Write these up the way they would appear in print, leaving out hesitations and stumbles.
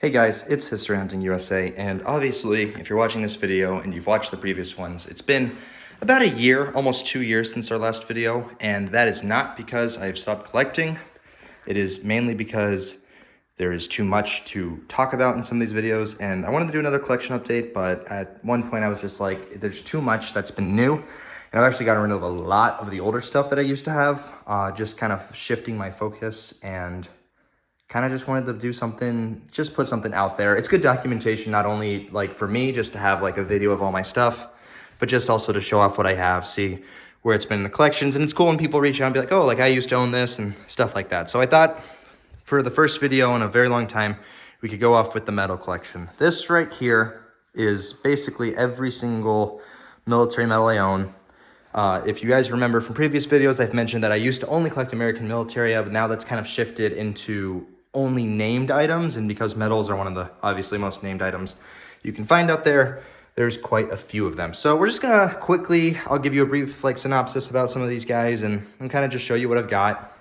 Hey guys, it's History Hunting USA, and obviously, if you're watching this video and you've watched the previous ones, it's been about a year, almost 2 years since our last video, and that is not because I've stopped collecting. It is mainly because there is too much to talk about in some of these videos, and I wanted to do another collection update, but at one point I was just like, there's too much that's been new, and I've actually gotten rid of a lot of the older stuff that I used to have, just kind of shifting my focus and kind of just wanted to do something, just put something out there. It's good documentation, not only like for me, just to have like a video of all my stuff, but just also to show off what I have, see where it's been in the collections. And it's cool when people reach out and be like, oh, like I used to own this and stuff like that. So I thought for the first video in a very long time, we could go off with the medal collection. This right here is basically every single military medal I own. If you guys remember from previous videos, I've mentioned that I used to only collect American military, but now that's kind of shifted into only named items, and because medals are one of the obviously most named items you can find out there, there's quite a few of them. So we're just gonna quickly, I'll give you a brief like synopsis about some of these guys and kind of just show you what I've got.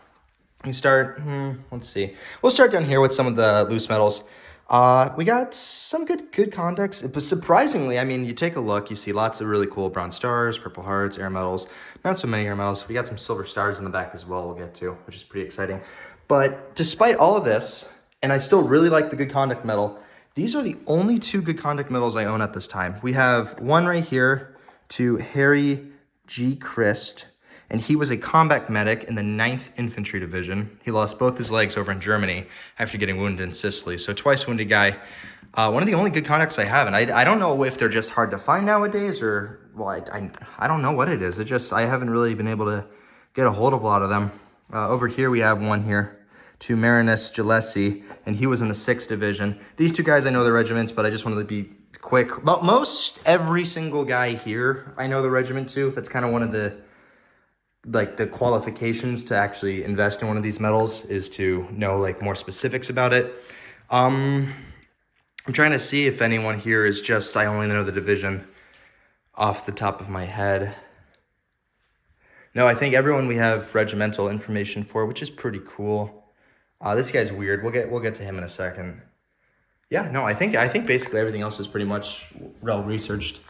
We start, let's see. We'll start down here with some of the loose medals. We got some good context. It was surprisingly, I mean, you take a look, you see lots of really cool bronze stars, purple hearts, air medals. Not so many air medals. We got some silver stars in the back as well we'll get to, which is pretty exciting. But despite all of this, and I still really like the good conduct medal, these are the only two good conduct medals I own at this time. We have one right here to Harry G. Christ, and he was a combat medic in the 9th Infantry Division. He lost both his legs over in Germany after getting wounded in Sicily. So twice wounded guy. One of the only good conducts I have, and I don't know if they're just hard to find nowadays or, well, I don't know what it is. I haven't really been able to get a hold of a lot of them. Over here we have one here to Marinus Gillespie, and he was in the 6th Division. These two guys, I know the regiments, but I just wanted to be quick. But most every single guy here, I know the regiment too. That's kind of one of the qualifications to actually invest in one of these medals is to know like more specifics about it. I'm trying to see if anyone here is just, I only know the division off the top of my head. No, I think everyone we have regimental information for, which is pretty cool. This guy's weird. We'll get to him in a second. Yeah, no, I think basically everything else is pretty much well researched.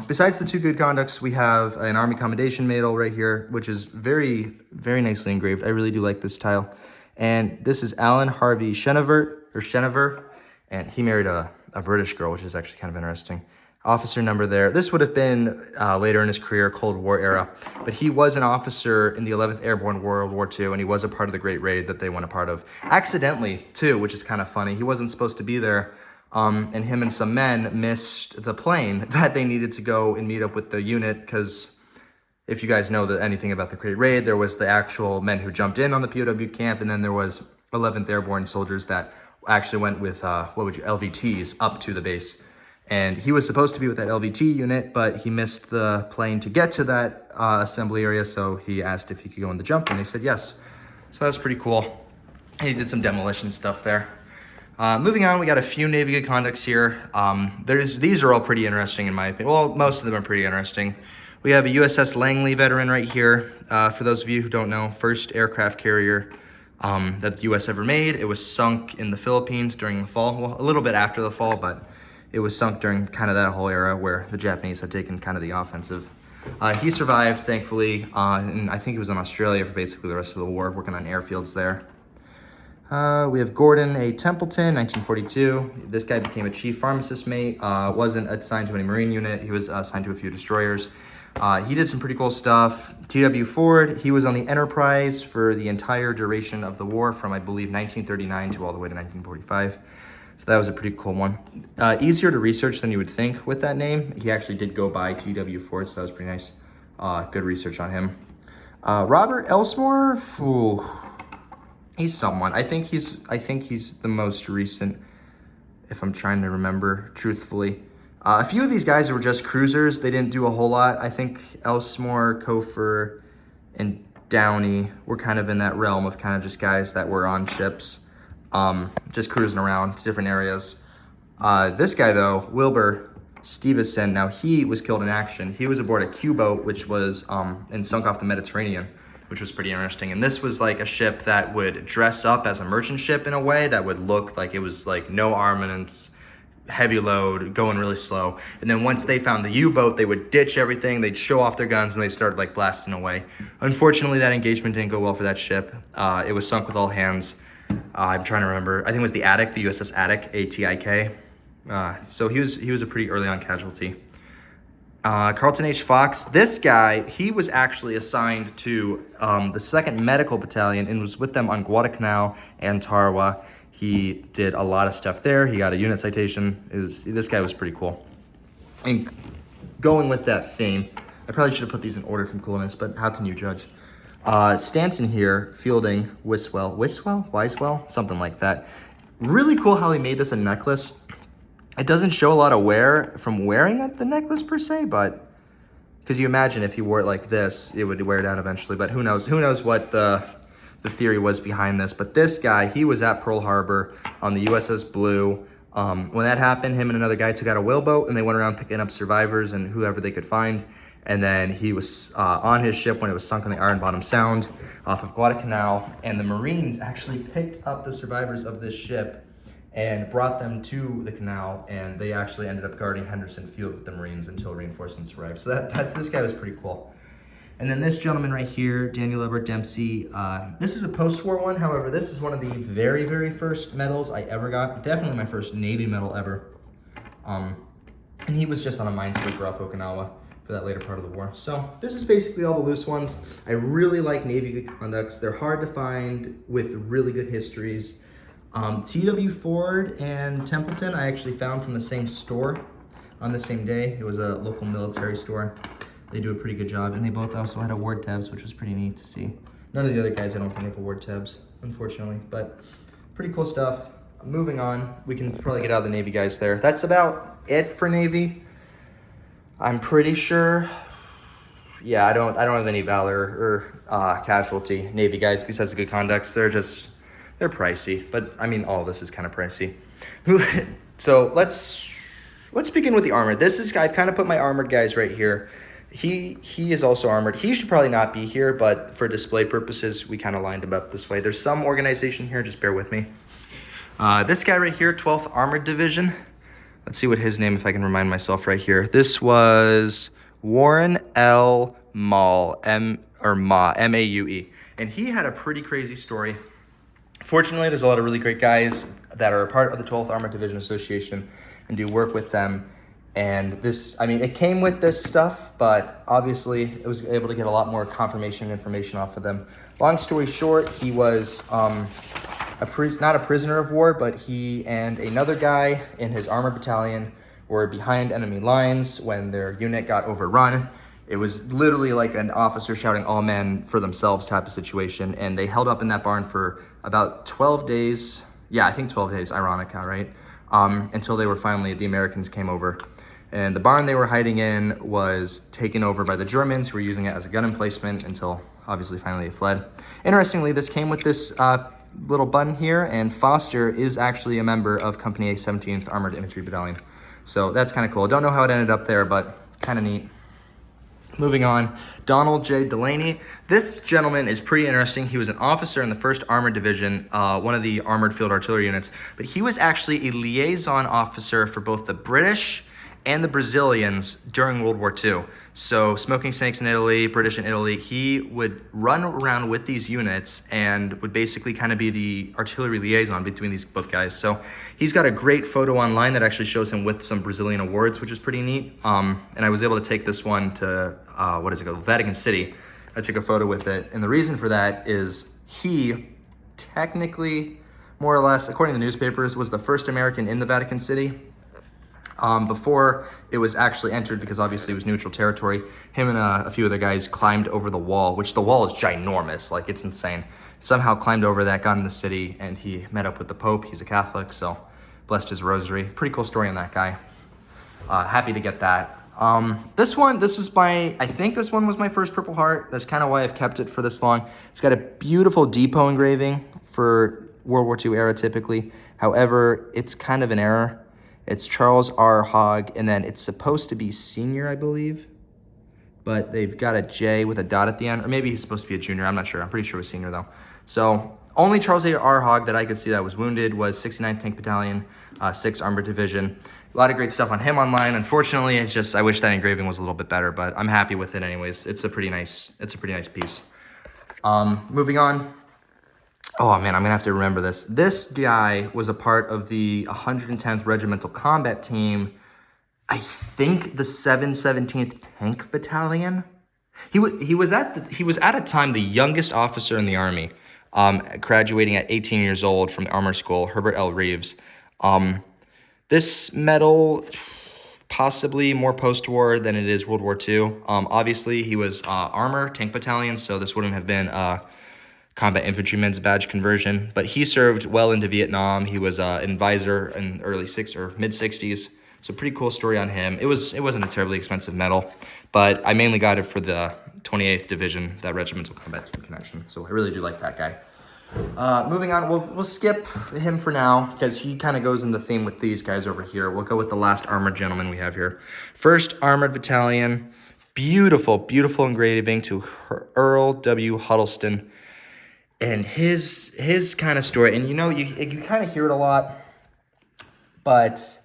Besides the two good conducts, we have an Army Commendation Medal right here, which is very, very nicely engraved. I really do like this style. And this is Alan Harvey Chenever, and he married a British girl, which is actually kind of interesting. Officer number there. This would have been later in his career, Cold War era, but he was an officer in the 11th Airborne World War II, and he was a part of the Great Raid that they went a part of. Accidentally, too, which is kind of funny. He wasn't supposed to be there, and him and some men missed the plane that they needed to go and meet up with the unit, because if you guys know anything about the Great Raid, there was the actual men who jumped in on the POW camp, and then there was 11th Airborne soldiers that actually went with, LVTs up to the base. And he was supposed to be with that LVT unit, but he missed the plane to get to that assembly area, so he asked if he could go on the jump, and they said yes. So that's pretty cool. He did some demolition stuff there. Moving on, we got a few Navy good conducts here. These are all pretty interesting in my opinion. Well, most of them are pretty interesting. We have a USS Langley veteran right here. For those of you who don't know, first aircraft carrier that the US ever made. It was sunk in the Philippines during the fall, well, a little bit after the fall, but it was sunk during kind of that whole era where the Japanese had taken kind of the offensive. He survived, thankfully, and I think he was in Australia for basically the rest of the war, working on airfields there. We have Gordon A. Templeton, 1942. This guy became a chief pharmacist mate, wasn't assigned to any Marine unit. He was assigned to a few destroyers. He did some pretty cool stuff. T.W. Ford, he was on the Enterprise for the entire duration of the war from, I believe, 1939 to all the way to 1945. So that was a pretty cool one. Easier to research than you would think with that name. He actually did go by T.W. Ford, so that was pretty nice. Good research on him. Robert Elsmore, ooh, he's someone. I think he's the most recent, if I'm trying to remember truthfully. A few of these guys were just cruisers. They didn't do a whole lot. I think Elsmore, Kofer, and Downey were kind of in that realm of kind of just guys that were on ships. Just cruising around different areas. This guy though, Wilbur Stevenson, now he was killed in action. He was aboard a Q-boat, which was, and sunk off the Mediterranean. which was pretty interesting. And this was like a ship that would dress up as a merchant ship in a way that would look like it was like no armaments, heavy load, going really slow. And then once they found the U-boat, they would ditch everything, they'd show off their guns, and they started like blasting away. Unfortunately, that engagement didn't go well for that ship. It was sunk with all hands. I'm trying to remember, I think it was the Attic, the USS Attic, A-T-I-K. So he was a pretty early on casualty. Carlton H. Fox, this guy, he was actually assigned to the 2nd Medical Battalion and was with them on Guadalcanal and Tarawa. He did a lot of stuff there. He got a unit citation. This guy was pretty cool. And going with that theme, I probably should have put these in order from coolness, but how can you judge? Stanton here, fielding Wiswell, something like that. Really cool how he made this a necklace. It doesn't show a lot of wear from wearing the necklace per se, but because you imagine if he wore it like this, it would wear down eventually. But who knows? Who knows what the theory was behind this? But this guy, he was at Pearl Harbor on the USS Blue. When that happened, him and another guy took out a whaleboat and they went around picking up survivors and whoever they could find. And then he was on his ship when it was sunk on the Iron Bottom Sound off of Guadalcanal. And the Marines actually picked up the survivors of this ship and brought them to the canal, and they actually ended up guarding Henderson Field with the Marines until reinforcements arrived. So this guy was pretty cool. And then this gentleman right here, Daniel Edward Dempsey, this is a post-war one. However, this is one of the very, very first medals I ever got. Definitely my first Navy medal ever. And he was just on a minesweeper off Okinawa for that later part of the war. So this is basically all the loose ones. I really like Navy good conducts. They're hard to find with really good histories. T.W. Ford and Templeton I actually found from the same store on the same day. It was a local military store. They do a pretty good job, and they both also had award tabs, which was pretty neat to see. None of the other guys I don't think have award tabs, unfortunately, but pretty cool stuff. Moving on, we can probably get out of the Navy guys there. That's about it for Navy. I'm pretty sure. Yeah, I don't have any valor or casualty Navy guys besides the good conducts. They're pricey, but I mean, all of this is kind of pricey. So let's begin with the armored. I've kind of put my armored guys right here. He is also armored. He should probably not be here, but for display purposes, we kind of lined him up this way. There's some organization here, just bear with me. This guy right here, 12th Armored Division. Let's see what his name, if I can remind myself right here. This was Warren L. Maule, M-A-U-E. And he had a pretty crazy story. Fortunately, there's a lot of really great guys that are a part of the 12th Armored Division Association and do work with them. And this, I mean, it came with this stuff, but obviously it was able to get a lot more confirmation and information off of them. Long story short, he was not a prisoner of war, but he and another guy in his armored battalion were behind enemy lines when their unit got overrun. It was literally like an officer shouting all men for themselves type of situation. And they held up in that barn for about 12 days. Yeah, I think 12 days, ironic, right? Until the Americans came over. And the barn they were hiding in was taken over by the Germans, who were using it as a gun emplacement until obviously finally they fled. Interestingly, this came with this little button here, and Foster is actually a member of Company A 17th Armored Infantry Battalion. So that's kind of cool. Don't know how it ended up there, but kind of neat. Moving on, Donald J. Delaney. This gentleman is pretty interesting. He was an officer in the 1st Armored Division, one of the Armored Field Artillery units, but he was actually a liaison officer for both the British and the Brazilians during World War II. So smoking snakes in Italy, British in Italy, he would run around with these units and would basically kind of be the artillery liaison between these both guys. So he's got a great photo online that actually shows him with some Brazilian awards, which is pretty neat. And I was able to take this one to, Vatican City. I took a photo with it. And the reason for that is he technically, more or less, according to the newspapers, was the first American in the Vatican City. Before it was actually entered, because obviously it was neutral territory, him and a few other guys climbed over the wall, which the wall is ginormous, like it's insane. Somehow climbed over that, got in the city, and he met up with the Pope. He's a Catholic, so blessed his rosary. Pretty cool story on that guy. Happy to get that. I think this one was my first Purple Heart. That's kind of why I've kept it for this long. It's got a beautiful depot engraving for World War II era typically. However, it's kind of an error. It's Charles R. Hogg, and then it's supposed to be senior, I believe. but they've got a J with a dot at the end, or maybe he's supposed to be a junior. I'm not sure. I'm pretty sure he's senior though. So only Charles A. R. Hogg that I could see that was wounded was 69th Tank Battalion, 6th Armored Division. A lot of great stuff on him online. Unfortunately, it's just I wish that engraving was a little bit better, but I'm happy with it anyways. It's a pretty nice piece. Moving on. Oh man, I'm gonna have to remember this. This guy was a part of the 110th Regimental Combat Team. I think the 717th Tank Battalion. He was at a time the youngest officer in the Army, graduating at 18 years old from the Armor School, Herbert L. Reeves. This medal, possibly more post-war than it is World War II. Obviously, he was armor, tank battalion, so this wouldn't have been combat infantryman's badge conversion. But he served well into Vietnam. He was an advisor in early mid-60s. So pretty cool story on him. It wasn't a terribly expensive medal, but I mainly got it for the 28th Division, that Regimental Combat Team connection. So I really do like that guy. Moving on, we'll skip him for now because he kind of goes in the theme with these guys over here. We'll go with the last armored gentleman we have here. 1st Armored Battalion, beautiful, beautiful engraving to Earl W. Huddleston, and his kind of story. And you kind of hear it a lot, but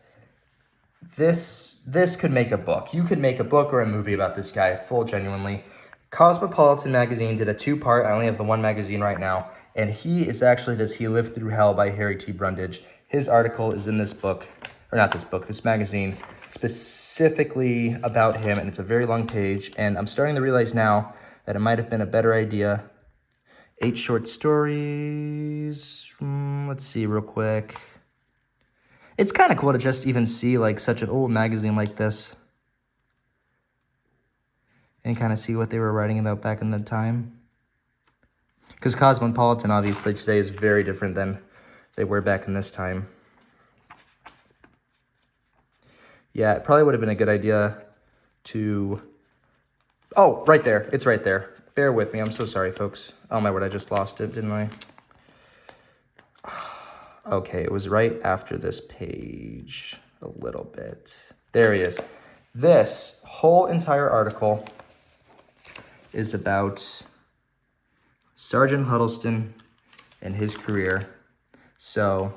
this could make a book. You could make a book or a movie about this guy, genuinely. Cosmopolitan magazine did a 2-part. I only have the 1 magazine right now. And he is actually He Lived Through Hell by Harry T. Brundage. His article is in this book, or not this book, this magazine, specifically about him. And it's a very long page. And I'm starting to realize now that it might have been a better idea. 8 short stories. Let's see real quick. It's kind of cool to just even see like such an old magazine like this. And kind of see what they were writing about back in the time. Because Cosmopolitan, obviously, today is very different than they were back in this time. Yeah, it probably would have been a good idea to... Oh, right there. It's right there. Bear with me. I'm so sorry, folks. Oh, my word. I just lost it, didn't I? Okay, it was right after this page a little bit. There he is. This whole entire article is about Sergeant Huddleston and his career. So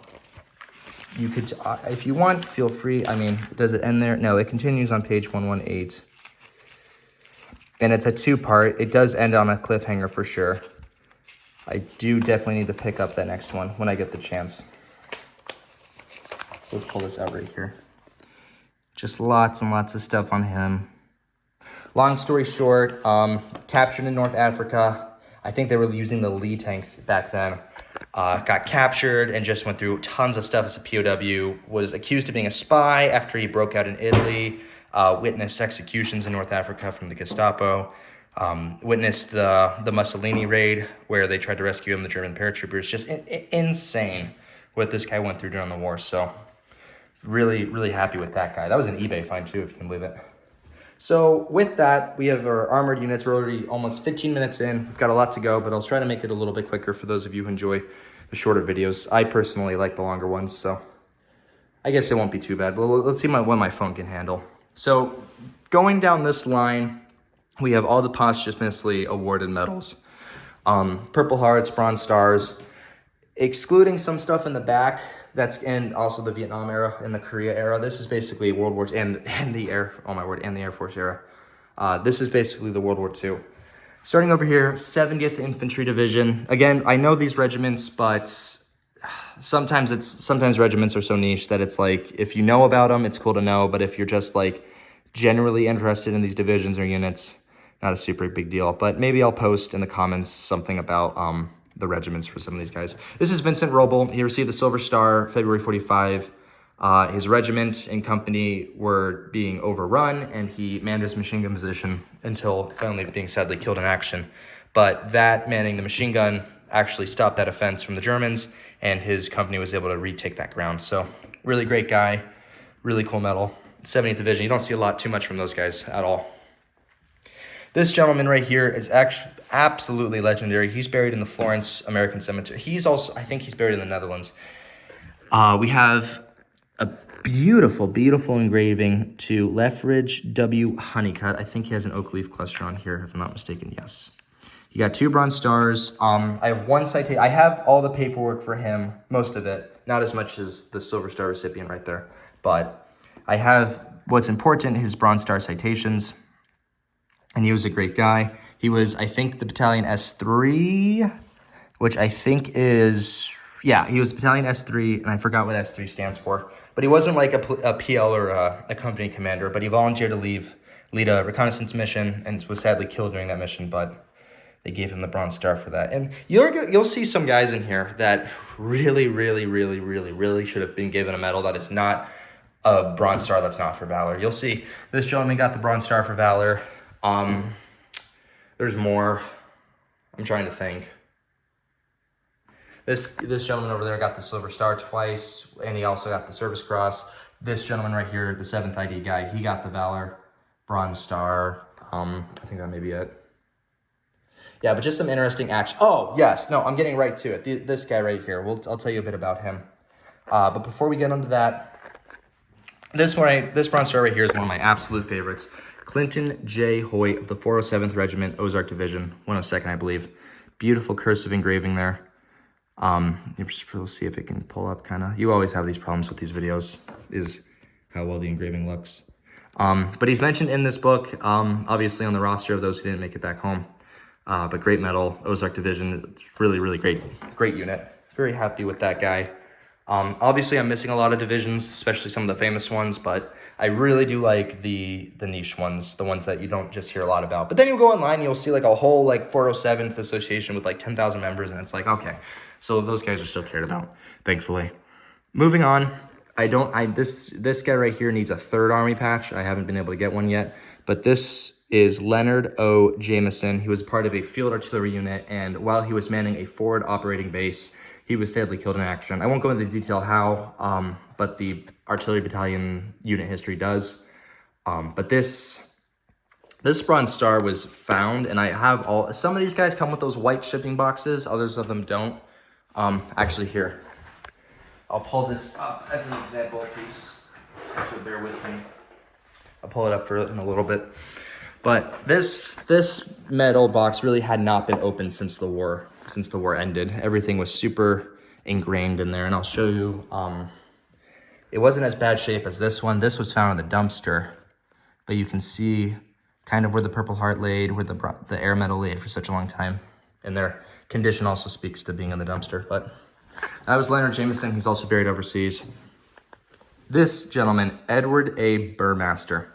you could, if you want, feel free. I mean, does it end there? No, it continues on page 118. And it's a 2-part. It does end on a cliffhanger for sure. I do definitely need to pick up that next one when I get the chance. So let's pull this out right here. Just lots and lots of stuff on him. Long story short, captured in North Africa. I think they were using the Lee tanks back then. Got captured and just went through tons of stuff as a POW. Was accused of being a spy after he broke out in Italy. Witnessed executions in North Africa from the Gestapo. Witnessed the Mussolini raid where they tried to rescue him, the German paratroopers. Just insane what this guy went through during the war. So really, really happy with that guy. That was an eBay find too, if you can believe it. So with that, we have our armored units. We're already almost 15 minutes in. We've got a lot to go, but I'll try to make it a little bit quicker for those of you who enjoy the shorter videos. I personally like the longer ones, so I guess it won't be too bad. But let's see what my phone can handle. So going down this line, we have all the posthumously awarded medals. Purple Hearts, Bronze Stars, excluding some stuff in the back. That's in also the Vietnam era and the Korea era. This is basically World War and the Air, oh my word, and the Air Force era. This is basically the World War II. Starting over here, 70th Infantry Division. Again, I know these regiments, but sometimes regiments are so niche that it's like, if you know about them, it's cool to know. But if you're just like generally interested in these divisions or units, not a super big deal. But maybe I'll post in the comments something about the regiments for some of these guys. This is Vincent Roble. He received the Silver Star February 45. His regiment and company were being overrun, and he manned his machine gun position until finally being sadly killed in action. But that manning the machine gun actually stopped that offense from the Germans, and his company was able to retake that ground. So really great guy, really cool medal. 70th Division, you don't see too much from those guys at all. This gentleman right here is actually absolutely legendary. He's buried in the Florence American Cemetery. He's also, I think he's buried in the Netherlands. We have a Beautiful, beautiful engraving to Lethbridge W. Honeycutt. I think he has an oak leaf cluster on here, if I'm not mistaken. Yes. You got 2 bronze stars. I have 1 citation. I have all the paperwork for him, most of it. Not as much as the Silver Star recipient right there. But I have what's important, his bronze star citations. And he was a great guy. He was, I think, the battalion S3, which I think is, yeah, he was battalion S3, and I forgot what S3 stands for. But he wasn't like a PL or a company commander, but he volunteered to lead a reconnaissance mission and was sadly killed during that mission, but they gave him the Bronze Star for that. And you'll see some guys in here that really, really, really, really, really should have been given a medal that is not a Bronze Star that's not for valor. You'll see this gentleman got the Bronze Star for valor. There's more. I'm trying to think. This gentleman over there got the Silver Star twice, and he also got the Service Cross. This gentleman right here, the 7th ID guy, he got the Valor Bronze Star. I think that may be it. Yeah, but just some interesting action. Oh, yes. No, I'm getting right to it. This guy right here. I'll tell you a bit about him. But before we get into that, this Bronze Star right here is one of my absolute favorites. Clinton J. Hoyt of the 407th Regiment, Ozark Division, 102nd, I believe. Beautiful cursive engraving there. We'll see if it can pull up kind of. You always have these problems with these videos, is how well the engraving looks. But he's mentioned in this book, obviously on the roster of those who didn't make it back home. But great medal, Ozark Division. It's really, really great unit. Very happy with that guy. Obviously, I'm missing a lot of divisions, especially some of the famous ones, but I really do like the niche ones, the ones that you don't just hear a lot about. But then you'll go online, and you'll see like a whole like 407th association with like 10,000 members, and it's like, okay, so those guys are still cared about, thankfully. Moving on, this guy right here needs a 3rd Army patch. I haven't been able to get one yet, but this is Leonard O. Jameson. He was part of a field artillery unit, and while he was manning a forward operating base, he was sadly killed in action. I won't go into detail how, but the artillery battalion unit history does. But this Bronze Star was found, and I have some of these guys come with those white shipping boxes, others of them don't. Actually here, I'll pull this up as an example piece, so bear with me. I'll pull it up in a little bit. But this medal box really had not been opened since the war ended. Everything was super ingrained in there, and I'll show you. It wasn't as bad shape as this one. This was found in the dumpster, but you can see kind of where the Purple Heart laid, where the air medal laid for such a long time. And their condition also speaks to being in the dumpster. But that was Leonard Jameson. He's also buried overseas. This gentleman, Edward A. Burmaster,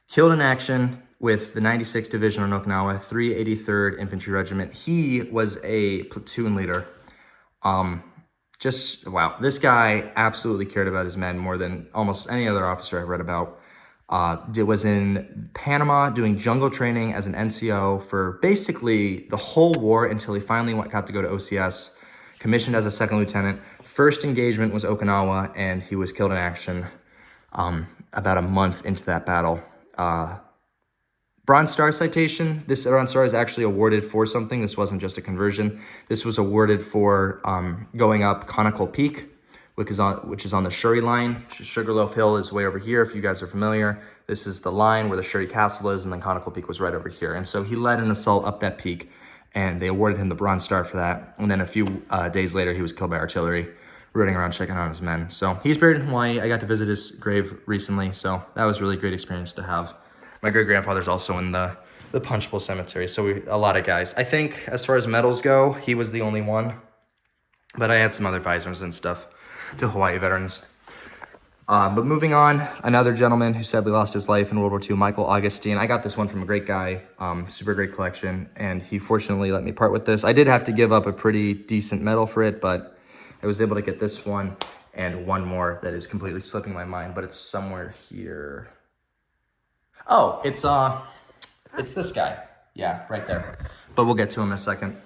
killed in action with the 96th Division on Okinawa, 383rd Infantry Regiment. He was a platoon leader. Wow. This guy absolutely cared about his men more than almost any other officer I've read about. Was in Panama doing jungle training as an NCO for basically the whole war until he finally got to go to OCS, commissioned as a 2nd lieutenant. First engagement was Okinawa, and he was killed in action about a month into that battle. Bronze Star citation. This Bronze Star is actually awarded for something. This wasn't just a conversion. This was awarded for going up Conical Peak, which is on the Shuri line. Sugarloaf Hill is way over here, if you guys are familiar. This is the line where the Shuri Castle is, and then Conical Peak was right over here. And so he led an assault up that peak, and they awarded him the Bronze Star for that. And then a few days later, he was killed by artillery, running around checking on his men. So he's buried in Hawaii. I got to visit his grave recently, so that was a really great experience to have. My great-grandfather's also in the Punch Bowl Cemetery, so a lot of guys. I think as far as medals go, he was the only one, but I had some other visors and stuff to Hawaii veterans. But moving on, another gentleman who sadly lost his life in World War II, Michael Augustine. I got this one from a great guy, super great collection, and he fortunately let me part with this. I did have to give up a pretty decent medal for it, but I was able to get this one and one more that is completely slipping my mind, but it's somewhere here. Oh, it's this guy. Yeah, right there. But we'll get to him in a second.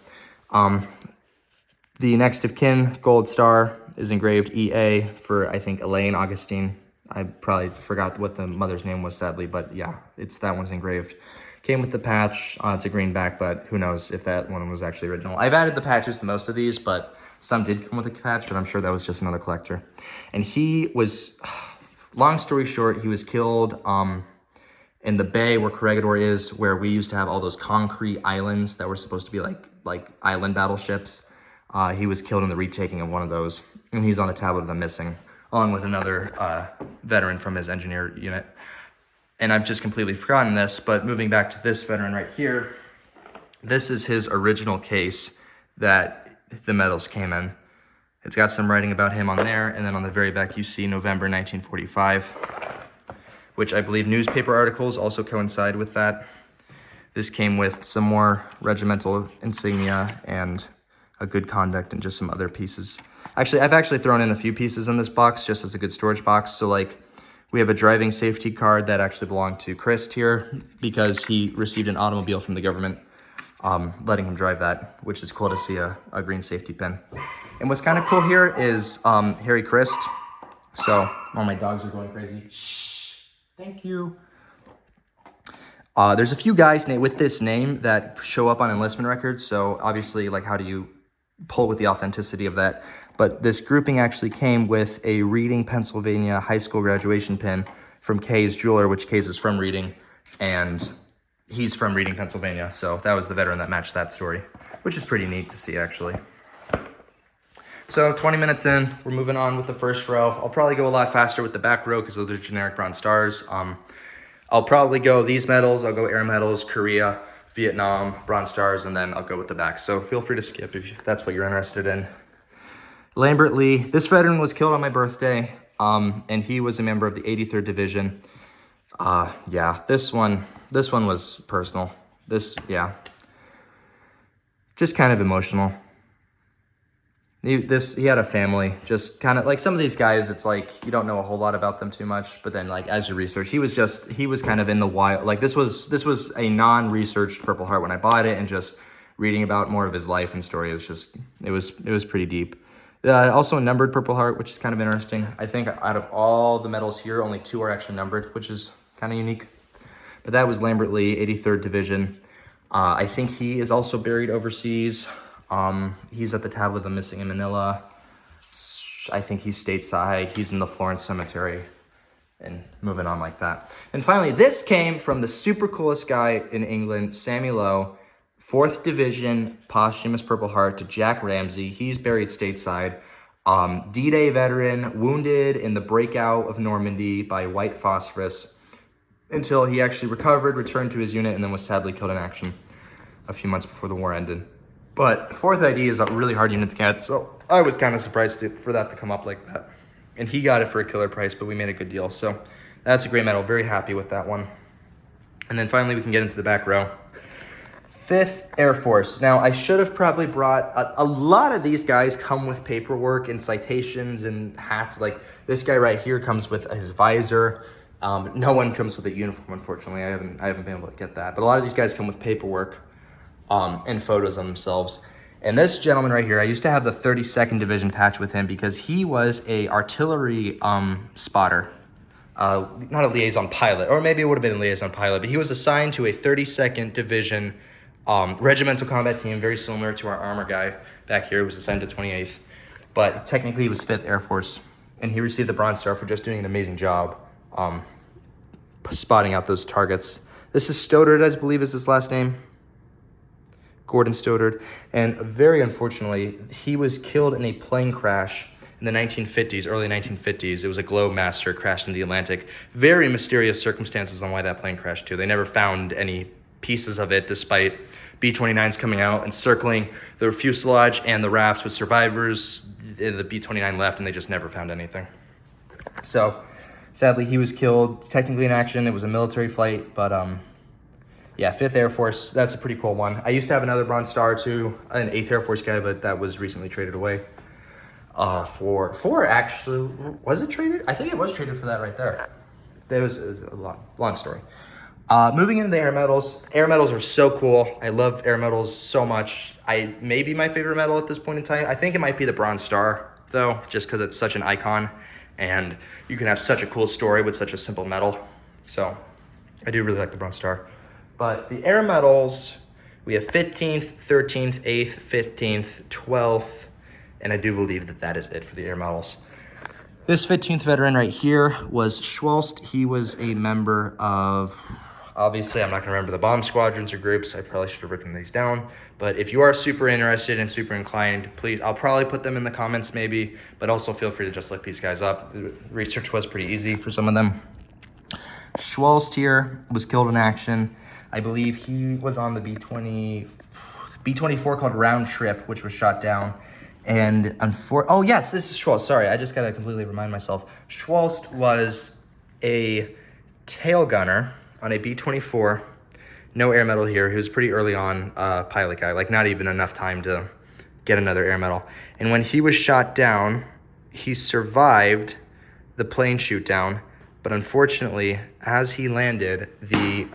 The next of kin, Gold Star, is engraved EA for, I think, Elaine Augustine. I probably forgot what the mother's name was, sadly, but yeah, that one's engraved. Came with the patch. It's a greenback, but who knows if that one was actually original. I've added the patches to most of these, but some did come with a patch, but I'm sure that was just another collector. And he was, long story short, he was killed in the bay where Corregidor is, where we used to have all those concrete islands that were supposed to be like island battleships. He was killed in the retaking of one of those, and he's on the tablet of the missing, along with another veteran from his engineer unit. And I've just completely forgotten this, but moving back to this veteran right here, this is his original case that the medals came in. It's got some writing about him on there, and then on the very back you see November 1945, which I believe newspaper articles also coincide with that. This came with some more regimental insignia and a good conduct and just some other pieces. Actually, I've actually thrown in a few pieces in this box just as a good storage box. So like, we have a driving safety card that actually belonged to Chris here because he received an automobile from the government, letting him drive that, which is cool to see a green safety pin. And what's kind of cool here is Harry Christ. So, all my dogs are going crazy. Shh, thank you. There's a few guys with this name that show up on enlistment records. So obviously, like, how do you pull with the authenticity of that? But this grouping actually came with a Reading, Pennsylvania high school graduation pin from Kay's jeweler, which Kay's is from Reading, and he's from Reading, Pennsylvania. So that was the veteran that matched that story, which is pretty neat to see, actually. So 20 minutes in, we're moving on with the first row. I'll probably go a lot faster with the back row because those are generic Bronze Stars. I'll probably go these medals. I'll go Air Medals, Korea, Vietnam, Bronze Stars, and then I'll go with the back. So feel free to skip if that's what you're interested in. Lambert Lee, this veteran was killed on my birthday, and he was a member of the 83rd Division. Yeah, this one was personal. Just kind of emotional. He had a family, just kind of like some of these guys, it's like you don't know a whole lot about them too much, but then like as you research, he was kind of in the wild. Like this was a non-researched Purple Heart when I bought it, and just reading about more of his life and story is just, it was pretty deep. Also a numbered Purple Heart, which is kind of interesting. I think out of all the medals here, only 2 are actually numbered, which is kind of unique. But that was Lambert Lee, 83rd Division. I think he is also buried overseas. He's at the tablet of the missing in Manila. I think he's stateside. He's in the Florence Cemetery, and moving on like that. And finally, this came from the super coolest guy in England, Sammy Lowe, 4th Division, posthumous Purple Heart to Jack Ramsey. He's buried stateside. D-Day veteran, wounded in the breakout of Normandy by white phosphorus until he actually recovered, returned to his unit, and then was sadly killed in action a few months before the war ended. But 4th ID is a really hard unit to get, so I was kind of surprised for that to come up like that. And he got it for a killer price, but we made a good deal. So that's a great medal. Very happy with that one. And then finally, we can get into the back row. 5th Air Force. Now, I should have probably brought... A lot of these guys come with paperwork and citations and hats. Like, this guy right here comes with his visor. No one comes with a uniform, unfortunately. I haven't been able to get that. But a lot of these guys come with paperwork. And photos of themselves. And this gentleman right here, I used to have the 32nd Division patch with him because he was a artillery spotter, not a liaison pilot, or maybe it would have been a liaison pilot, but he was assigned to a 32nd Division regimental combat team, very similar to our armor guy back here, who was assigned to 28th, but technically he was 5th Air Force, and he received the Bronze Star for just doing an amazing job spotting out those targets. This is Stoddard, I believe is his last name. Gordon Stoddard, and very unfortunately, he was killed in a plane crash in the 1950s, early 1950s. It was a Globemaster, crashed in the Atlantic. Very mysterious circumstances on why that plane crashed too. They never found any pieces of it, despite B-29s coming out and circling the fuselage and the rafts with survivors. The B-29 left, and they just never found anything. So, sadly, he was killed, technically in action. It was a military flight, but yeah, 5th Air Force, that's a pretty cool one. I used to have another Bronze Star too, an 8th Air Force guy, but that was recently traded away. For actually, was it traded? I think it was traded for that right there. That was a long story. Moving into the Air Medals. Air Medals are so cool. I love Air Medals so much. Maybe my favorite medal at this point in time. I think it might be the Bronze Star, though, just because it's such an icon, and you can have such a cool story with such a simple medal. So I do really like the Bronze Star. But the Air Medals, we have 15th, 13th, 8th, 15th, 12th, and I do believe that is it for the Air Medals. This 15th veteran right here was Schwalst. He was a member of, obviously, I'm not going to remember the bomb squadrons or groups. I probably should have written these down. But if you are super interested and super inclined, please, I'll probably put them in the comments maybe, but also feel free to just look these guys up. The research was pretty easy for some of them. Schwalst here was killed in action. I believe he was on the B-24 called Round Trip, which was shot down. And oh yes, this is Schwalst. Sorry, I just gotta completely remind myself. Schwalst was a tail gunner on a B-24. No air medal here. He was pretty early on pilot guy, like not even enough time to get another air medal. And when he was shot down, he survived the plane shoot down, but unfortunately, as he landed, the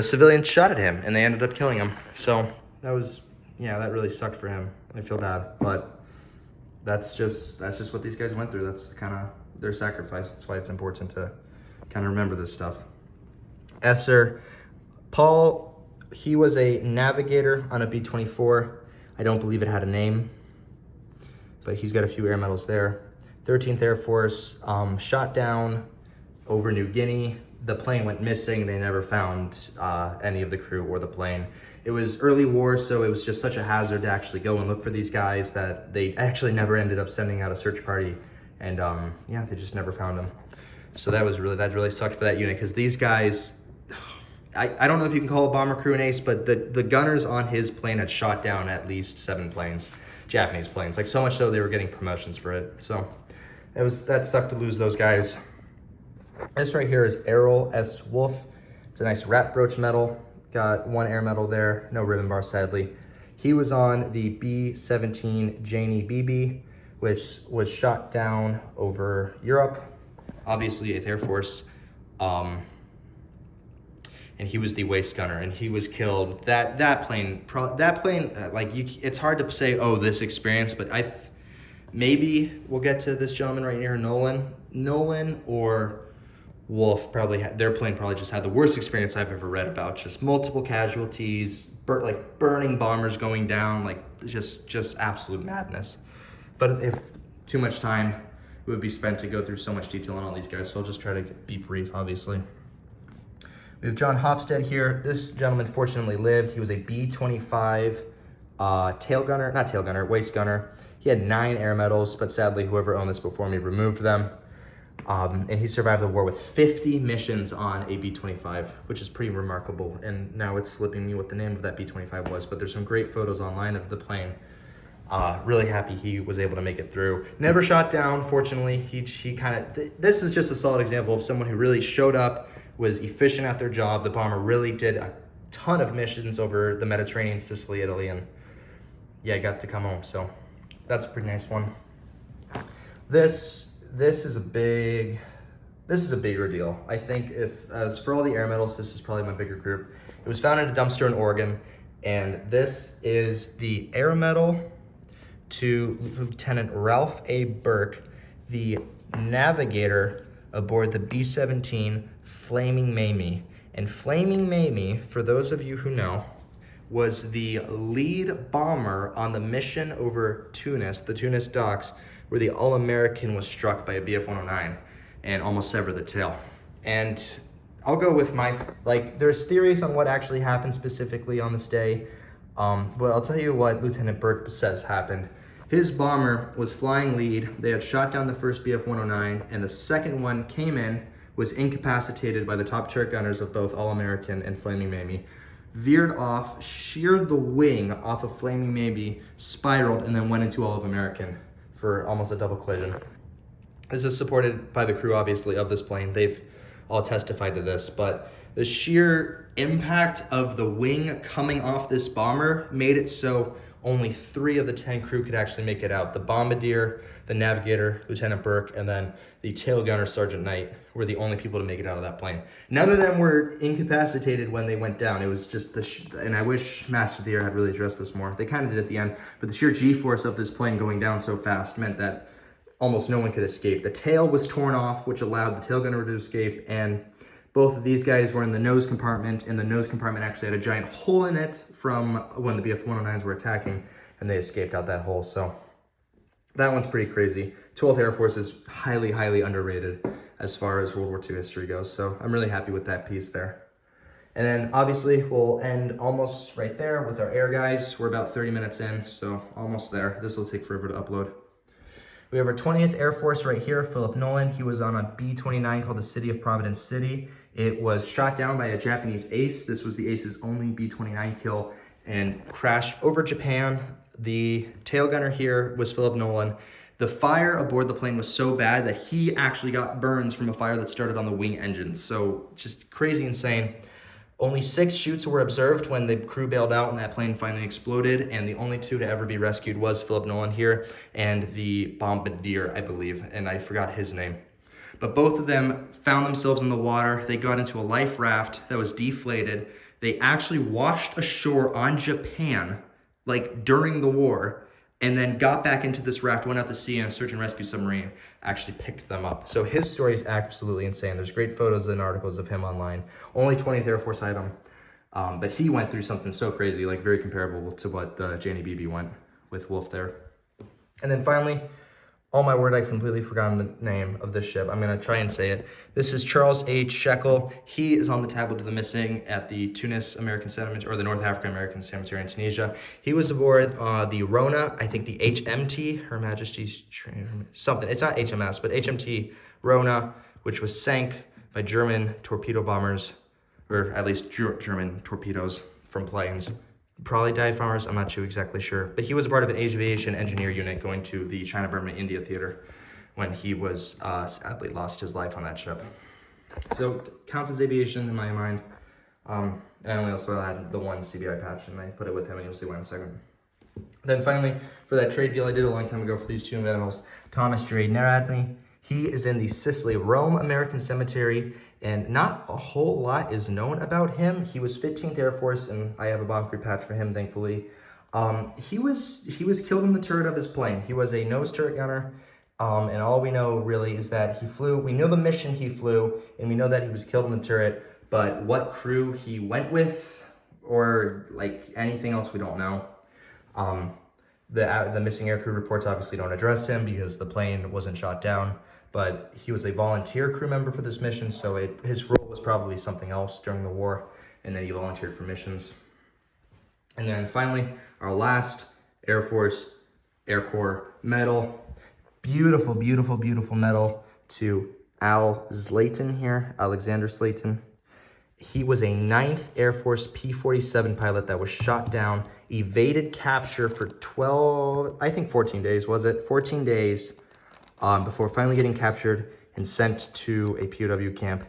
civilians shot at him and they ended up killing him. So that was, yeah, that really sucked for him. I feel bad, but that's just what these guys went through. That's kind of their sacrifice. That's why it's important to kind of remember this stuff. Esser, Paul, he was a navigator on a B-24. I don't believe it had a name, but he's got a few air medals there. 13th Air Force, shot down over New Guinea. The plane went missing. They never found any of the crew or the plane. It was early war, so it was just such a hazard to actually go and look for these guys that they actually never ended up sending out a search party. And yeah, they just never found them. So that really sucked for that unit, because these guys, I don't know if you can call a bomber crew an ace, but the gunners on his plane had shot down at least 7 planes, Japanese planes, like so much so they were getting promotions for it. So that sucked to lose those guys. This right here is Errol S. Wolf. It's a nice rat brooch medal. Got 1 air medal there, no ribbon bar sadly. He was on the B-17 Janie BB, which was shot down over Europe, obviously 8th Air Force. And he was the waist gunner, and he was killed. That plane, it's hard to say, oh, this experience, but maybe we'll get to this gentleman right here, Nolan or Wolf. Their plane probably just had the worst experience I've ever read about. Just multiple casualties, burning bombers going down, like just absolute madness. But if too much time would be spent to go through so much detail on all these guys, so I'll just try to be brief, obviously. We have John Hofstede here. This gentleman fortunately lived. He was a B-25 waist gunner. He had 9 air medals, but sadly, whoever owned this before me removed them. And he survived the war with 50 missions on a B-25, which is pretty remarkable. And now it's slipping me what the name of that B-25 was, but there's some great photos online of the plane. Really happy he was able to make it through. Never shot down, fortunately. This is just a solid example of someone who really showed up, was efficient at their job. The bomber really did a ton of missions over the Mediterranean, Sicily, Italy, and yeah, got to come home. So that's a pretty nice one. This is a bigger deal. I think as for all the air medals, this is probably my bigger group. It was found in a dumpster in Oregon, and this is the air medal to Lieutenant Ralph A. Burke, the navigator aboard the B-17 Flaming Mamie. And Flaming Mamie, for those of you who know, was the lead bomber on the mission over Tunis, the Tunis docks, where the All-American was struck by a Bf-109 and almost severed the tail. And I'll go with there's theories on what actually happened specifically on this day, but I'll tell you what Lieutenant Burke says happened. His bomber was flying lead. They had shot down the first Bf-109, and the second one came in, was incapacitated by the top turret gunners of both All-American and Flaming Mamie, veered off, sheared the wing off of Flaming Mamie, spiraled, and then went into All-American for almost a double collision. This is supported by the crew, obviously, of this plane. They've all testified to this, but the sheer impact of the wing coming off this bomber made it so only 3 of the 10 crew could actually make it out. The bombardier, the navigator, Lieutenant Burke, and then the tail gunner, Sergeant Knight, were the only people to make it out of that plane. None of them were incapacitated when they went down. It was just and I wish Master of the Air had really addressed this more. They kind of did at the end, but the sheer G-force of this plane going down so fast meant that almost no one could escape. The tail was torn off, which allowed the tail gunner to escape, and both of these guys were in the nose compartment, and the nose compartment actually had a giant hole in it from when the Bf-109s were attacking, and they escaped out that hole. So That one's pretty crazy. 12th Air Force is highly, highly underrated as far as World War II history goes. So I'm really happy with that piece there. And then obviously we'll end almost right there with our air guys. We're about 30 minutes in, so almost there. This will take forever to upload. We have our 20th Air Force right here, Philip Nolan. He was on a B-29 called the City of Providence City. It was shot down by a Japanese ace. This was the ace's only B-29 kill and crashed over Japan. The tail gunner here was Philip Nolan. The fire aboard the plane was so bad that he actually got burns from a fire that started on the wing engines. So just crazy insane. Only 6 shoots were observed when the crew bailed out and that plane finally exploded, and the only 2 to ever be rescued was Philip Nolan here and the bombardier, I believe, and I forgot his name. But both of them found themselves in the water. They got into a life raft that was deflated. They actually washed ashore on Japan, like during the war, and then got back into this raft, went out to sea, and a search and rescue submarine actually picked them up. So his story is absolutely insane. There's great photos and articles of him online. Only 20th Air Force item, but he went through something so crazy, like very comparable to what Janie Beebe went with Wolf there. And then finally, oh my word, I completely forgotten the name of this ship. I'm gonna try and say it. This is Charles H. Shekel. He is on the tablet of the missing at the Tunis American Cemetery, or the North African American Cemetery in Tunisia. He was aboard the Rona, I think the HMT, Her Majesty's, something. It's not HMS, but HMT Rona, which was sank by German torpedo bombers, or at least German torpedoes from planes. Probably dive bombers, I'm not too exactly sure. But he was a part of an aviation engineer unit going to the China-Burma-India theater when he was sadly lost his life on that ship. So it counts as aviation in my mind. And I also had the one CBI patch and I put it with him and you'll see why in a second. Then finally, for that trade deal I did a long time ago for these 2 medals, Thomas J. Neradney. He is in the Sicily Rome American Cemetery, and not a whole lot is known about him. He was 15th Air Force, and I have a bomb crew patch for him, thankfully. He was killed in the turret of his plane. He was a nose turret gunner, and all we know really is that he flew. We know the mission he flew, and we know that he was killed in the turret, but what crew he went with, or like anything else, we don't know. The missing aircrew reports obviously don't address him because the plane wasn't shot down, but he was a volunteer crew member for this mission, so his role was probably something else during the war, and then he volunteered for missions. And then finally, our last Air Force Air Corps medal. Beautiful, beautiful, beautiful medal to Al Slayton here, Alexander Slayton. He was a 9th Air Force P-47 pilot that was shot down, evaded capture for 14 days, was it? 14 days before finally getting captured and sent to a POW camp.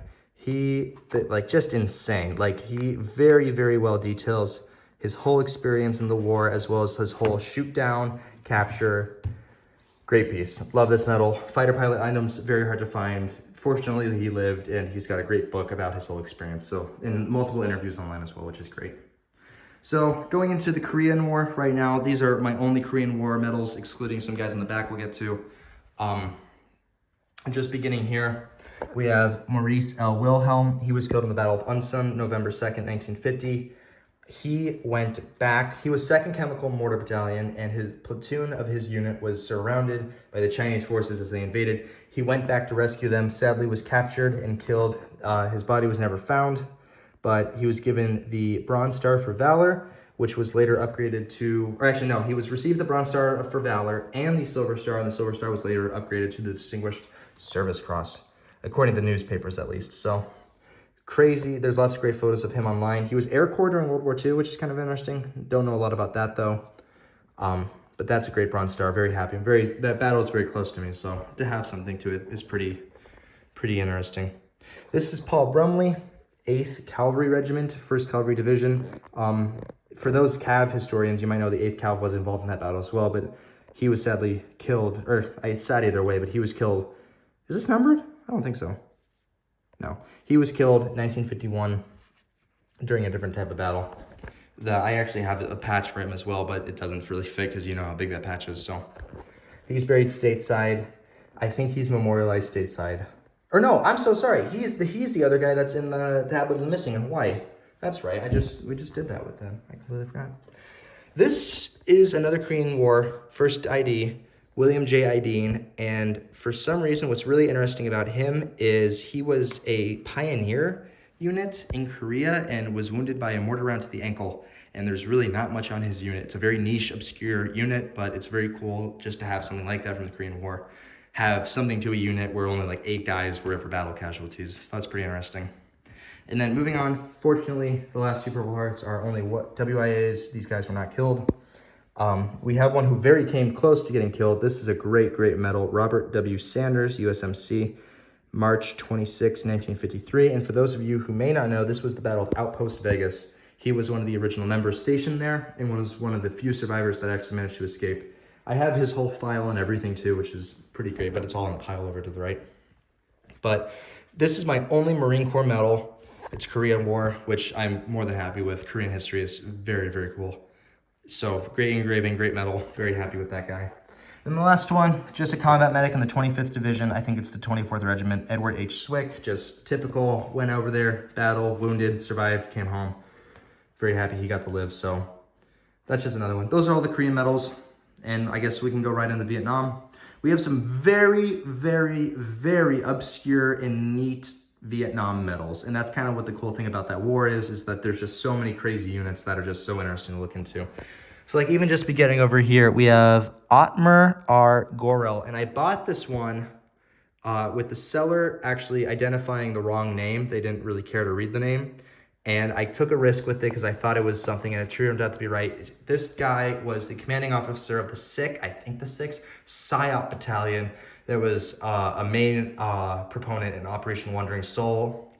Just insane. He very, very well details his whole experience in the war, as well as his whole shoot down, capture. Great piece. Love this medal. Fighter pilot items, very hard to find. Fortunately, he lived, and he's got a great book about his whole experience. So, in multiple interviews online as well, which is great. So, going into the Korean War right now, these are my only Korean War medals, excluding some guys in the back we'll get to. Just beginning here, we have Maurice L. Wilhelm. He was killed in the Battle of Unsun, November 2nd, 1950. He went back. He was 2nd Chemical Mortar Battalion, and his platoon of his unit was surrounded by the Chinese forces as they invaded. He went back to rescue them, sadly was captured and killed. His body was never found, but he was given the Bronze Star for Valor, which was later upgraded to, he was received the Bronze Star for Valor and the Silver Star, and the Silver Star was later upgraded to the Distinguished Service Cross, according to newspapers at least. So crazy. There's lots of great photos of him online. He was Air Corps during World War II, which is kind of interesting. Don't know a lot about that though. But that's a great Bronze Star. Very happy. That battle is very close to me, so to have something to it is pretty interesting. This is Paul Brumley, 8th Cavalry Regiment, 1st Cavalry Division. For those Cav historians, you might know the 8th Cav was involved in that battle as well, but he was sadly killed, or it's sad either way, but he was killed. Is this numbered? I don't think so. No, he was killed 1951 during a different type of battle. I actually have a patch for him as well, but it doesn't really fit because you know how big that patch is. So he's buried stateside. I think he's memorialized stateside. Or no, I'm so sorry. He's the other guy that's in the Tablet of the Missing in Hawaii. That's right. We just did that with them. I completely forgot. This is another Korean War first ID William J. Ideen. And for some reason, what's really interesting about him is he was a pioneer unit in Korea and was wounded by a mortar round to the ankle. And there's really not much on his unit. It's a very niche, obscure unit, but it's very cool just to have something like that from the Korean War. Have something to a unit where only like 8 guys were ever battle casualties. So that's pretty interesting. And then moving on, fortunately, the last 2 Purple Hearts are only WIAs. These guys were not killed. We have one who very came close to getting killed. This is a great, great medal. Robert W. Sanders, USMC, March 26, 1953. And for those of you who may not know, this was the Battle of Outpost Vegas. He was one of the original members stationed there and was one of the few survivors that actually managed to escape. I have his whole file and everything too, which is pretty great, but it's all in a pile over to the right. But this is my only Marine Corps medal. It's Korean War, which I'm more than happy with. Korean history is very, very cool. So great engraving, great medal. Very happy with that guy. And the last one, just a combat medic in the 25th Division. I think it's the 24th Regiment, Edward H. Swick. Just typical, went over there, battle, wounded, survived, came home. Very happy he got to live, so that's just another one. Those are all the Korean medals, and I guess we can go right into Vietnam. We have some very, very, very obscure and neat Vietnam medals, and that's kind of what the cool thing about that war is that there's just so many crazy units that are just so interesting to look into. So like even just beginning over here, we have Otmar R. Gorel, and I bought this one with the seller actually identifying the wrong name. They didn't really care to read the name. And I took a risk with it because I thought it was something, and it turned out to be right. This guy was the commanding officer of the 6th PSYOP Battalion. There was a main proponent in Operation Wandering Soul,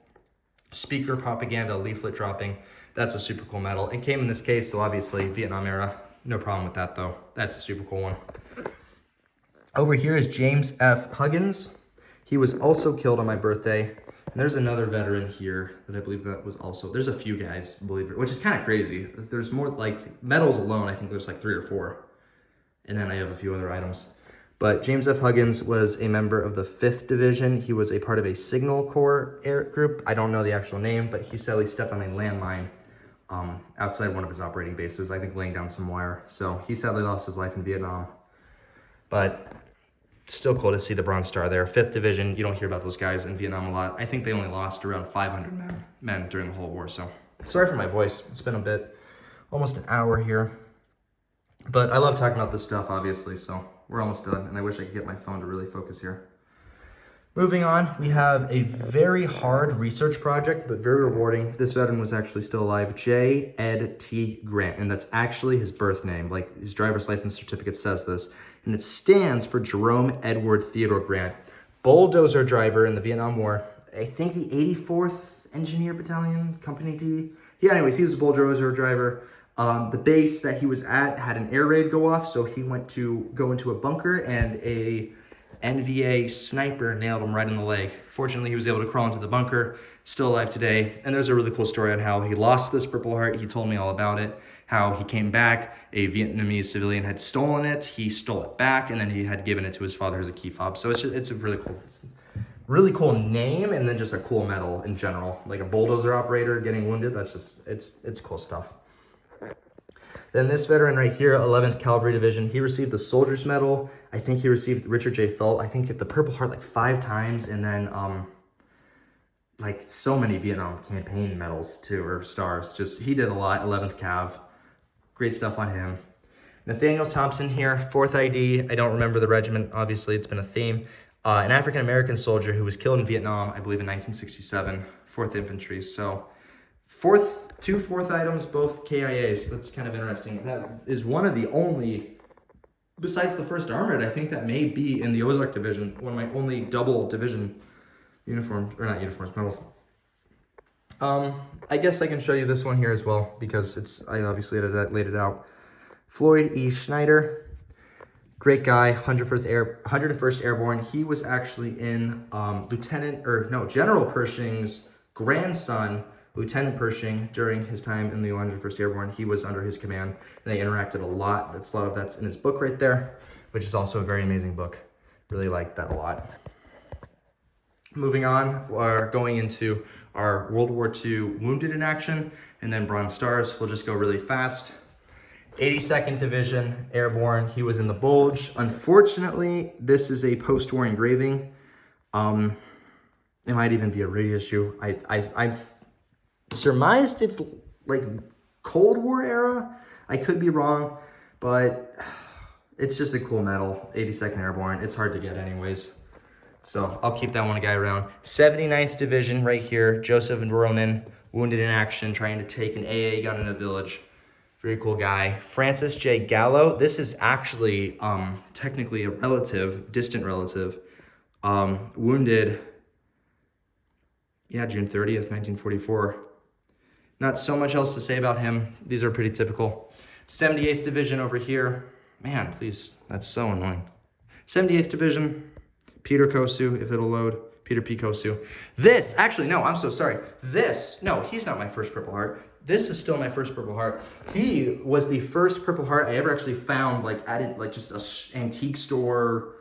speaker propaganda, leaflet dropping. That's a super cool medal. It came in this case, so obviously Vietnam era. No problem with that, though. That's a super cool one. Over here is James F. Huggins. He was also killed on my birthday. And there's another veteran here that I believe that was also, there's a few guys, believe it, which is kind of crazy. There's more, like, medals alone, I think there's like 3 or 4. And then I have a few other items. But James F. Huggins was a member of the 5th Division. He was a part of a Signal Corps air group. I don't know the actual name, but he sadly stepped on a landmine outside one of his operating bases, I think laying down some wire. So he sadly lost his life in Vietnam. But still cool to see the Bronze Star there. 5th Division, you don't hear about those guys in Vietnam a lot. I think they only lost around 500 men during the whole war. So sorry for my voice. It's been a bit, almost an hour here. But I love talking about this stuff, obviously, so we're almost done. And I wish I could get my phone to really focus here. Moving on, we have a very hard research project, but very rewarding. This veteran was actually still alive, J. Ed T. Grant, and that's actually his birth name. Like, his driver's license certificate says this, and it stands for Jerome Edward Theodore Grant, bulldozer driver in the Vietnam War. I think the 84th Engineer Battalion, Company D. Yeah, anyways, he was a bulldozer driver. The base that he was at had an air raid go off, so he went to go into a bunker, and a NVA sniper nailed him right in the leg. Fortunately, he was able to crawl into the bunker, still alive today. And there's a really cool story on how he lost this Purple Heart. He told me all about it, how he came back, a Vietnamese civilian had stolen it, he stole it back, and then he had given it to his father as a key fob. So it's a really cool name, and then just a cool medal in general. Like a bulldozer operator getting wounded, that's just, it's cool stuff. Then this veteran right here, 11th Cavalry Division, he received the Soldier's Medal. I think he received Richard J. Felt. I think hit the Purple Heart like 5 times, and then like so many Vietnam campaign medals too, or stars. Just, he did a lot, 11th Cav. Great stuff on him. Nathaniel Thompson here, 4th ID. I don't remember the regiment, obviously, it's been a theme. An African-American soldier who was killed in Vietnam, I believe in 1967, 4th Infantry. So two fourth items, both KIAs. That's kind of interesting. That is one of the only, besides the 1st Armored, I think that may be in the Ozark Division, one of my only double division uniforms, or not uniforms, medals. I guess I can show you this one here as well, because I obviously laid it out. Floyd E. Schneider, great guy, 101st Airborne. He was actually in General Pershing's grandson, Lieutenant Pershing, during his time in the 101st Airborne. He was under his command. They interacted a lot. A lot of that's in his book right there, which is also a very amazing book. Really liked that a lot. Moving on, we're going into our World War II Wounded in Action, and then Bronze Stars. We'll just go really fast. 82nd Division Airborne. He was in the Bulge. Unfortunately, this is a post-war engraving. It might even be a reissue. I've surmised it's like Cold War era. I could be wrong, but it's just a cool medal. 82nd Airborne. It's hard to get anyways. So I'll keep that one guy around. 79th Division right here. Joseph and Ronan, wounded in action, trying to take an AA gun in a village. Very cool guy. Francis J. Gallo. This is actually technically a relative, distant relative. Wounded, yeah, June 30th, 1944. Not so much else to say about him. These are pretty typical. 78th Division over here. Man, please, that's so annoying. 78th Division. Peter Kosu, if it'll load. Peter P. Kosu. This, actually, no, I'm so sorry. This, no, he's not my first Purple Heart. This is still my first Purple Heart. He was the first Purple Heart I ever actually found, like, at like just an antique store,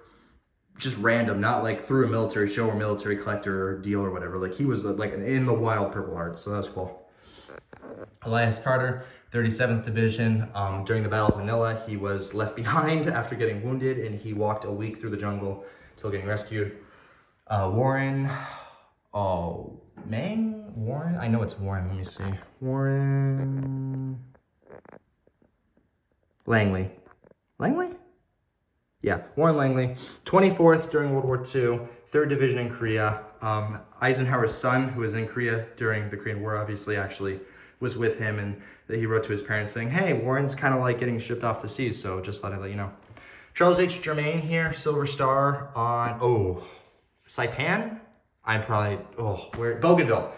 just random, not like through a military show or military collector or deal or whatever. Like, he was like an in the wild Purple Heart, so that was cool. Elias Carter, 37th Division. During the Battle of Manila, he was left behind after getting wounded, and he walked a week through the jungle until getting rescued. Warren, Warren? I know it's Warren, let me see. Warren Langley. Langley? Yeah, Warren Langley. 24th during World War II, 3rd Division in Korea. Eisenhower's son, who was in Korea during the Korean War, obviously, actually was with him, and he wrote to his parents saying, hey, Warren's kind of like getting shipped off the seas, so just thought I'd let you know. Charles H. Germain here, Silver Star on, Saipan? I'm probably, where? Bougainville.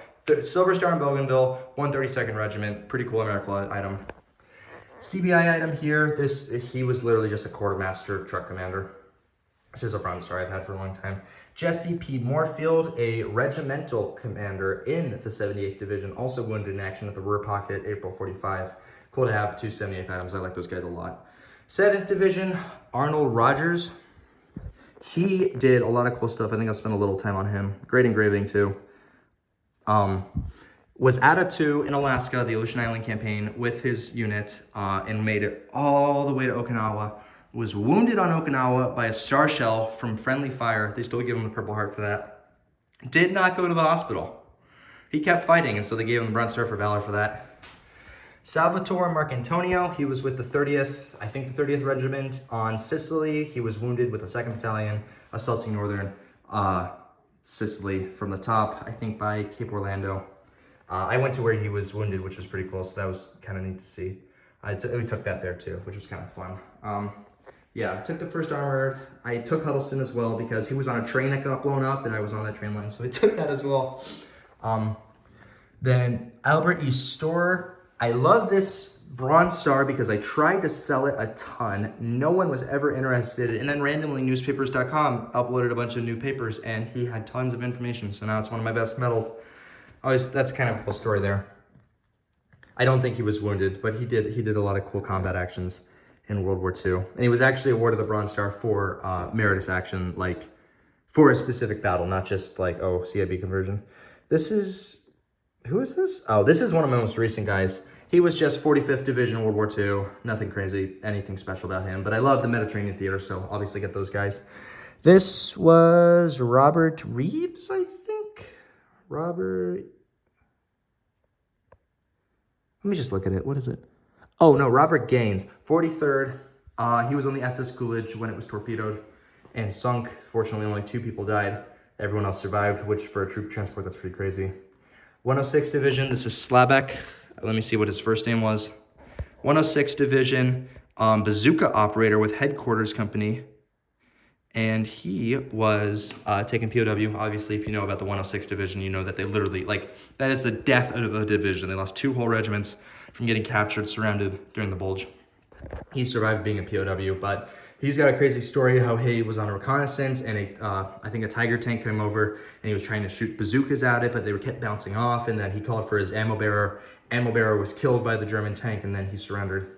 Silver Star in Bougainville, 132nd Regiment. Pretty cool medical item. CBI item here. He was literally just a quartermaster truck commander. This is a Bronze Star I've had for a long time. Jesse P. Moorfield, a regimental commander in the 78th Division, also wounded in action at the rear pocket, April 45. Cool to have two 78th items. I like those guys a lot. 7th Division, Arnold Rogers. He did a lot of cool stuff. I think I'll spend a little time on him. Great engraving too. Was at Attu in Alaska, the Aleutian Island campaign, with his unit and made it all the way to Okinawa. Was wounded on Okinawa by a star shell from friendly fire. They still give him the Purple Heart for that. Did not go to the hospital. He kept fighting, and so they gave him the Bronze Star for Valor for that. Salvatore Marcantonio, he was with the 30th, I think the 30th Regiment on Sicily. He was wounded with the 2nd Battalion, assaulting northern Sicily from the top, I think by Cape Orlando. I went to where he was wounded, which was pretty cool, so that was kind of neat to see. We took that there too, which was kind of fun. Yeah, I took the 1st Armored. I took Huddleston as well because he was on a train that got blown up, and I was on that train line, so I took that as well. Then Albert E. Storer. I love this Bronze Star because I tried to sell it a ton. No one was ever interested. And then randomly newspapers.com uploaded a bunch of new papers, and he had tons of information. So now it's one of my best medals. That's kind of a cool story there. I don't think he was wounded, but he did a lot of cool combat actions in World War II. And he was actually awarded the Bronze Star for meritorious action, like for a specific battle, not just like, CIB conversion. Who is this? Oh, this is one of my most recent guys. He was just 45th Division World War II. Nothing crazy, anything special about him. But I love the Mediterranean theater, so obviously get those guys. This was Robert Reeves, I think. Robert. Let me just look at it. What is it? Oh, no, Robert Gaines. 43rd. He was on the SS Coolidge when it was torpedoed and sunk. Fortunately, only 2 people died. Everyone else survived, which for a troop transport, that's pretty crazy. 106th Division, this is Slabek. Let me see what his first name was. 106th Division, bazooka operator with Headquarters Company. And he was taken POW. Obviously, if you know about the 106th Division, you know that they literally, that is the death of a division. They lost 2 whole regiments from getting captured, surrounded during the Bulge. He survived being a POW, but he's got a crazy story how he was on a reconnaissance and I think a Tiger tank came over and he was trying to shoot bazookas at it, but they kept bouncing off, and then he called for his ammo bearer. Ammo bearer was killed by the German tank, and then he surrendered.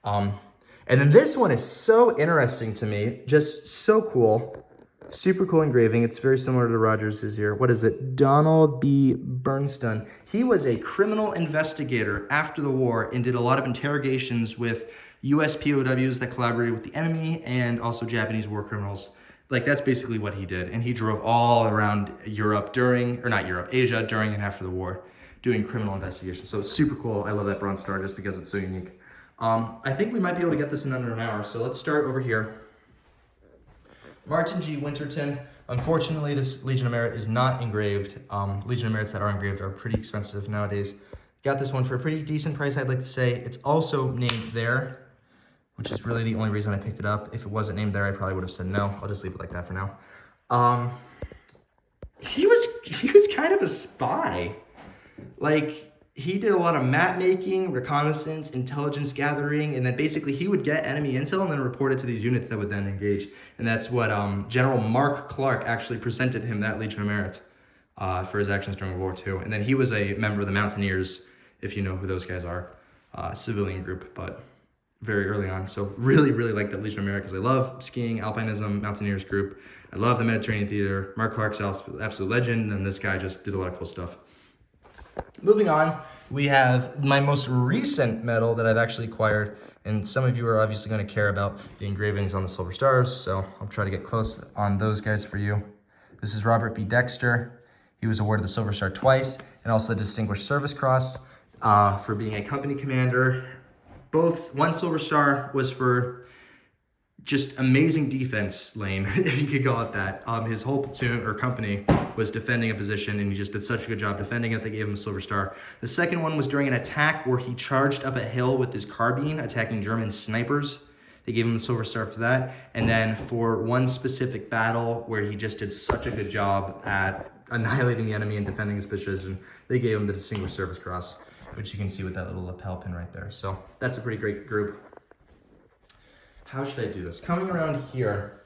And then this one is so interesting to me, just so cool. Super cool engraving. It's very similar to Rogers's here. What is it? Donald B. Bernstein. He was a criminal investigator after the war and did a lot of interrogations with US POWs that collaborated with the enemy and also Japanese war criminals. Like, that's basically what he did. And he drove all around Europe Asia during and after the war, doing criminal investigations. So it's super cool. I love that Bronze Star just because it's so unique. I think we might be able to get this in under an hour. So let's start over here. Martin G. Winterton. Unfortunately, this Legion of Merit is not engraved. Legion of Merits that are engraved are pretty expensive nowadays. Got this one for a pretty decent price, I'd like to say. It's also named there, which is really the only reason I picked it up. If it wasn't named there, I probably would have said no. I'll just leave it like that for now. He was kind of a spy. Like, he did a lot of map making, reconnaissance, intelligence gathering, and then basically he would get enemy intel and then report it to these units that would then engage. And that's what General Mark Clark actually presented him, that Legion of Merit, for his actions during World War II. And then he was a member of the Mountaineers, if you know who those guys are, civilian group, but very early on. So really, really like that Legion of Merit because I love skiing, alpinism, Mountaineers group. I love the Mediterranean Theater. Mark Clark's absolute legend, and this guy just did a lot of cool stuff. Moving on, we have my most recent medal that I've actually acquired, and some of you are obviously going to care about the engravings on the Silver Stars, so I'll try to get close on those guys for you. This is Robert B. Dexter. He was awarded the Silver Star twice, and also the Distinguished Service Cross for being a company commander. One Silver Star was for just amazing defense lane, if you could call it that. His whole platoon or company was defending a position, and he just did such a good job defending it. They gave him a Silver Star. The second one was during an attack where he charged up a hill with his carbine, attacking German snipers. They gave him the Silver Star for that. And then for one specific battle where he just did such a good job at annihilating the enemy and defending his position, they gave him the Distinguished Service Cross, which you can see with that little lapel pin right there. So that's a pretty great group. How should I do this? Coming around here,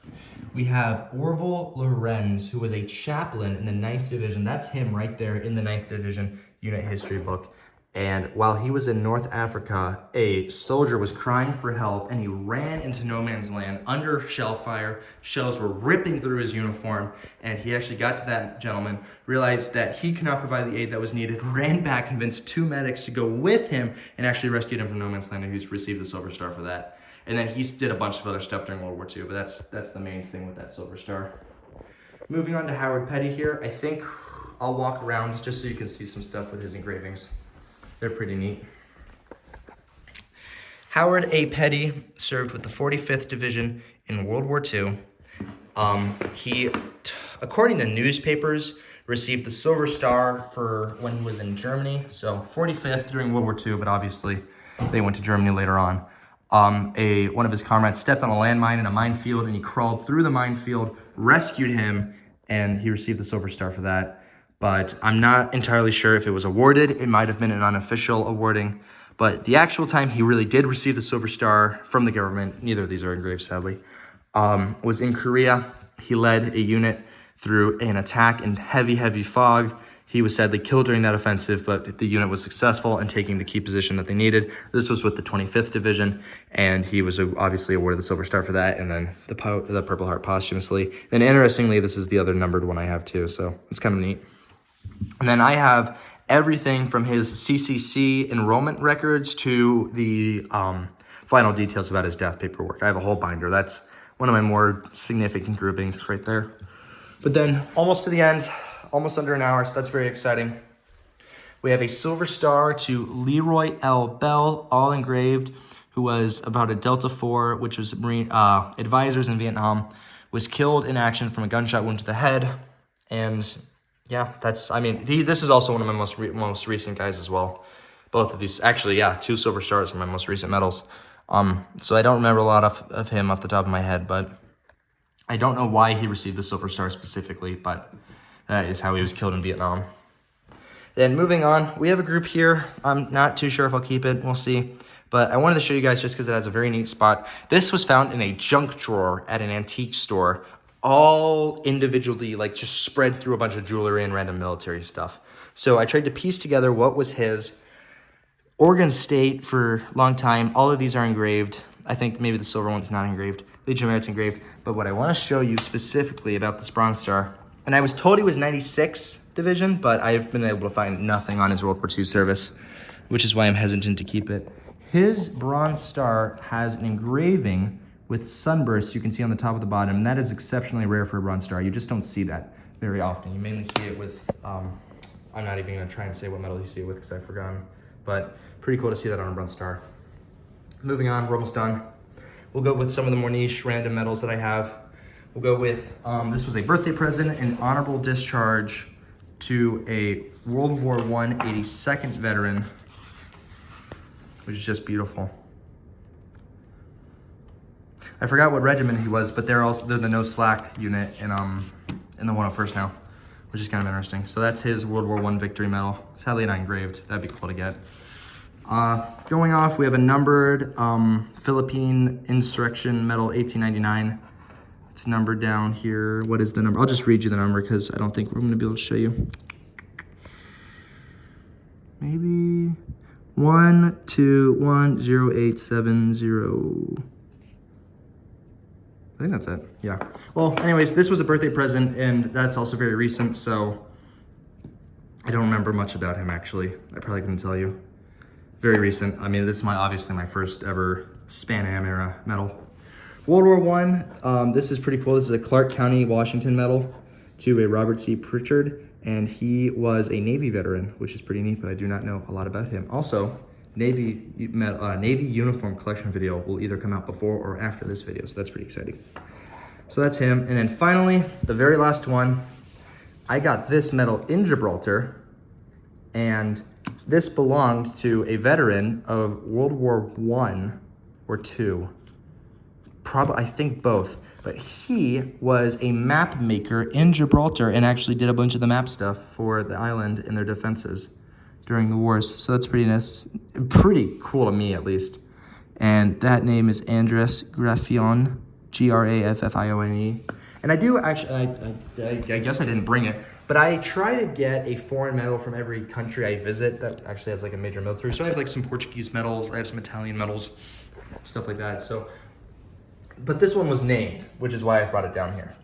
we have Orville Lorenz, who was a chaplain in the 9th Division. That's him right there in the 9th Division unit history book. And while he was in North Africa, a soldier was crying for help, and he ran into no man's land under shell fire. Shells were ripping through his uniform, and he actually got to that gentleman, realized that he could not provide the aid that was needed, ran back, convinced 2 medics to go with him, and actually rescued him from no man's land, and he's received the Silver Star for that. And then he did a bunch of other stuff during World War II, but that's the main thing with that Silver Star. Moving on to Howard Petty here, I think I'll walk around just so you can see some stuff with his engravings. They're pretty neat. Howard A. Petty served with the 45th Division in World War II. He, according to newspapers, received the Silver Star for when he was in Germany. So 45th during World War II, but obviously they went to Germany later on. One of his comrades stepped on a landmine in a minefield, and he crawled through the minefield, rescued him, and he received the Silver Star for that. But I'm not entirely sure if it was awarded. It might have been an unofficial awarding. But the actual time he really did receive the Silver Star from the government, neither of these are engraved, sadly, was in Korea. He led a unit through an attack in heavy, heavy fog. He was sadly killed during that offensive, but the unit was successful in taking the key position that they needed. This was with the 25th Division, and he was obviously awarded the Silver Star for that, and then the Purple Heart posthumously. And interestingly, this is the other numbered one I have too, so it's kind of neat. And then I have everything from his CCC enrollment records to the final details about his death paperwork. I have a whole binder. That's one of my more significant groupings right there. But then almost to the end, almost under an hour, so that's very exciting. We have a Silver Star to Leroy L. Bell, all engraved, who was about a Delta IV, which was Marine advisors in Vietnam, was killed in action from a gunshot wound to the head. And yeah, this is also one of my most recent guys as well. Both of these, actually, yeah, 2 Silver Stars are my most recent medals. So I don't remember a lot of him off the top of my head, but I don't know why he received the Silver Star specifically, but that is how he was killed in Vietnam. Then moving on, we have a group here. I'm not too sure if I'll keep it. We'll see. But I wanted to show you guys just because it has a very neat spot. This was found in a junk drawer at an antique store, all individually, like just spread through a bunch of jewelry and random military stuff. So I tried to piece together what was his. Oregon State for a long time. All of these are engraved. I think maybe the silver one's not engraved. Legion of Merit's engraved. But what I want to show you specifically about this Bronze Star, and I was told he was 96 Division, but I've been able to find nothing on his World War II service, which is why I'm hesitant to keep it. His Bronze Star has an engraving with sunbursts you can see on the top of the bottom, and that is exceptionally rare for a Bronze Star. You just don't see that very often. You mainly see it with, I'm not even gonna try and say what metal you see it with because I've forgotten, but pretty cool to see that on a Bronze Star. Moving on, we're almost done. We'll go with some of the more niche random medals that I have. We'll go with, this was a birthday present, an honorable discharge to a World War I 82nd veteran, which is just beautiful. I forgot what regiment he was, but they're the no slack unit in the 101st now, which is kind of interesting. So that's his World War I victory medal. Sadly not engraved. That'd be cool to get. Going off, we have a numbered Philippine Insurrection Medal 1899. It's numbered down here. What is the number? I'll just read you the number because I don't think we're going to be able to show you. Maybe 1210870. I think that's it. Yeah. Well, anyways, this was a birthday present, and that's also very recent, so I don't remember much about him, actually. I probably couldn't tell you. Very recent. I mean, this is obviously my first ever Span Am era medal. World War I, this is pretty cool. This is a Clark County, Washington medal to a Robert C. Pritchard, and he was a Navy veteran, which is pretty neat, but I do not know a lot about him. Also, Navy uniform collection video will either come out before or after this video, so that's pretty exciting. So that's him. And then finally, the very last one, I got this medal in Gibraltar, and this belonged to a veteran of World War I or II. Probably, I think both. But he was a map maker in Gibraltar and actually did a bunch of the map stuff for the island and their defenses during the wars. So that's pretty nice, pretty cool to me at least. And that name is Andres Graffione, Graffione. And I do actually, I guess I didn't bring it, but I try to get a foreign medal from every country I visit that actually has like a major military. So I have like some Portuguese medals, I have some Italian medals, stuff like that. So, but this one was named, which is why I brought it down here.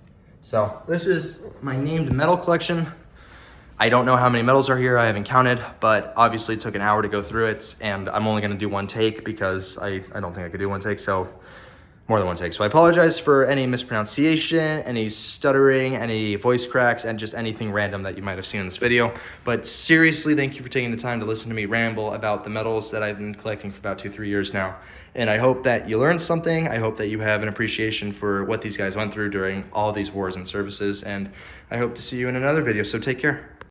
So this is my named medal collection. I don't know how many medals are here, I haven't counted, but obviously it took an hour to go through it, and I'm only gonna do one take because I don't think I could do one take, so more than one take. So I apologize for any mispronunciation, any stuttering, any voice cracks, and just anything random that you might have seen in this video. But seriously, thank you for taking the time to listen to me ramble about the medals that I've been collecting for about 2-3 years now. And I hope that you learned something. I hope that you have an appreciation for what these guys went through during all these wars and services. And I hope to see you in another video, so take care.